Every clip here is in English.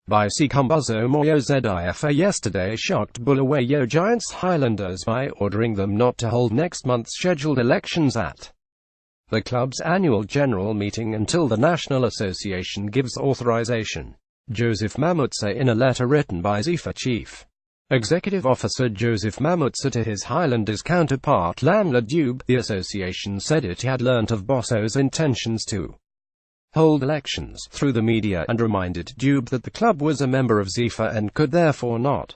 by bosso Zifa yesterday shocked Bulawayo Giants Highlanders by ordering them not to hold next month's scheduled elections at the club's annual general meeting until the National Association gives authorization. Joseph Mamutsa, in a letter written by Zifa Chief Executive Officer Joseph Mamutsa to his Highlanders counterpart Lamla Dube, the association said it had learnt of Bosso's intentions to hold elections through the media and reminded Dube that the club was a member of Zifa and could therefore not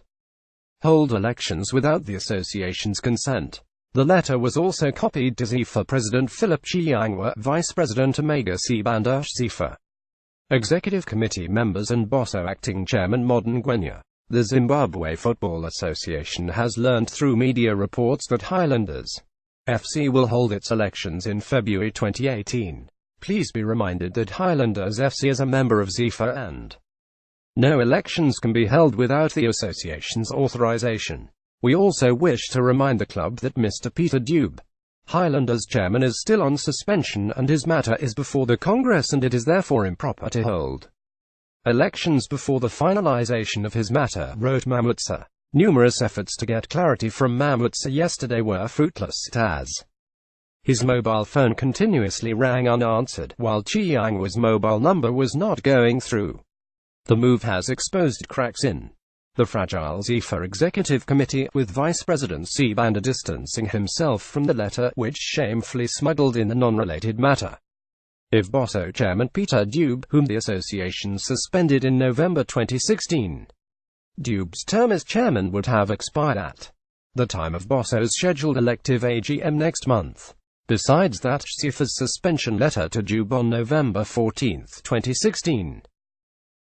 hold elections without the association's consent. The letter was also copied to Zifa President Philip Chiangwa, Vice President Omega Sibanda, Zifa Executive Committee members and Bosso Acting Chairman Modern Gwenya. The Zimbabwe Football Association has learned through media reports that Highlanders FC will hold its elections in February 2018. Please be reminded that Highlanders FC is a member of Zifa and no elections can be held without the association's authorization. We also wish to remind the club that Mr. Peter Dube, Highlanders chairman, is still on suspension and his matter is before the Congress, and it is therefore improper to hold elections before the finalization of his matter, wrote Mamutsa. Numerous efforts to get clarity from Mamutsa yesterday were fruitless, as his mobile phone continuously rang unanswered, while Chiangwa's mobile number was not going through. The move has exposed cracks in the fragile Zifa Executive Committee, with Vice President Sibanda distancing himself from the letter, which shamefully smuggled in the non-related matter. If Bosso Chairman Peter Dube, whom the association suspended in November 2016, Dube's term as chairman would have expired at the time of Bosso's scheduled elective AGM next month. Besides that, Zifa's suspension letter to Dube on November 14, 2016,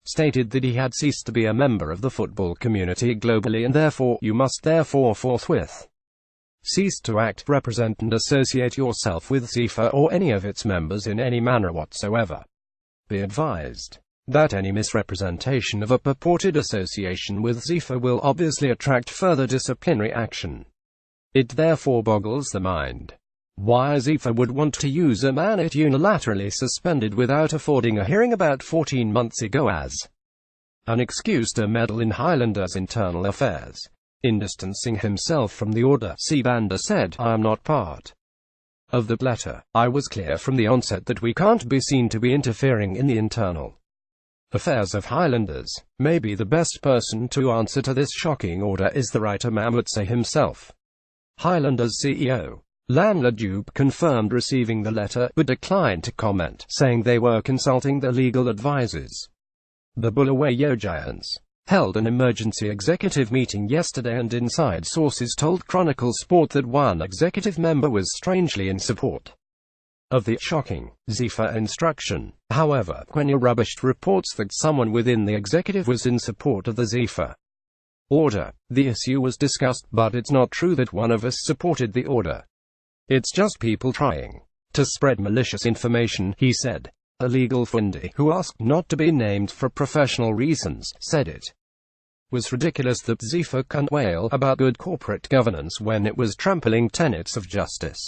stated that he had ceased to be a member of the football community globally and therefore, you must therefore forthwith cease to act, represent and associate yourself with Zifa or any of its members in any manner whatsoever. Be advised that any misrepresentation of a purported association with Zifa will obviously attract further disciplinary action. It therefore boggles the mind why Zifa would want to use a man it unilaterally suspended without affording a hearing about 14 months ago as an excuse to meddle in Highlanders' internal affairs. In distancing himself from the order, Sibanda said, I am not part of the letter. I was clear from the onset that we can't be seen to be interfering in the internal affairs of Highlanders. Maybe the best person to answer to this shocking order is the writer Mamutsa himself. Highlanders CEO Lamla Dube confirmed receiving the letter, but declined to comment, saying they were consulting their legal advisors. The Bulawayo Giants held an emergency executive meeting yesterday, and inside sources told Chronicle Sport that one executive member was strangely in support of the shocking Zifa instruction. However, Gwenya rubbished reports that someone within the executive was in support of the Zifa order. The issue was discussed, but it's not true that one of us supported the order. It's just people trying to spread malicious information, he said. A legal fundi, who asked not to be named for professional reasons, said it was ridiculous that Zifa can't wail about good corporate governance when it was trampling tenets of justice.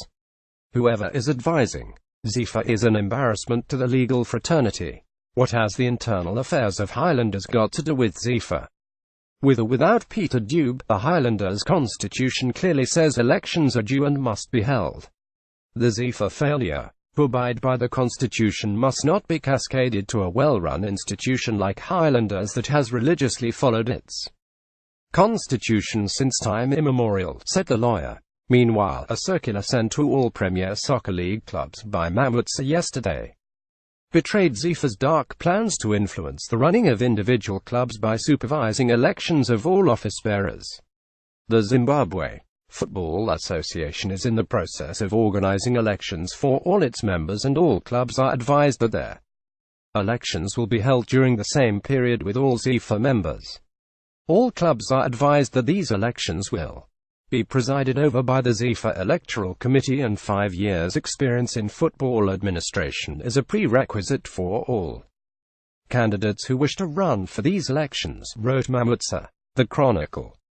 Whoever is advising Zifa is an embarrassment to the legal fraternity. What has the internal affairs of Highlanders got to do with Zifa? With or without Peter Dube, the Highlanders' constitution clearly says elections are due and must be held. The Zifa failure to abide by the constitution must not be cascaded to a well-run institution like Highlanders that has religiously followed its constitution since time immemorial, said the lawyer. Meanwhile, a circular sent to all Premier Soccer League clubs by Mamutsa yesterday betrayed Zifa's dark plans to influence the running of individual clubs by supervising elections of all office bearers. The Zimbabwe Football Association is in the process of organizing elections for all its members, and all clubs are advised that their elections will be held during the same period with all Zifa members. All clubs are advised that these elections will be presided over by the Zifa Electoral Committee, and 5 years' experience in football administration is a prerequisite for all candidates who wish to run for these elections, wrote Mamutsa. The Chronicle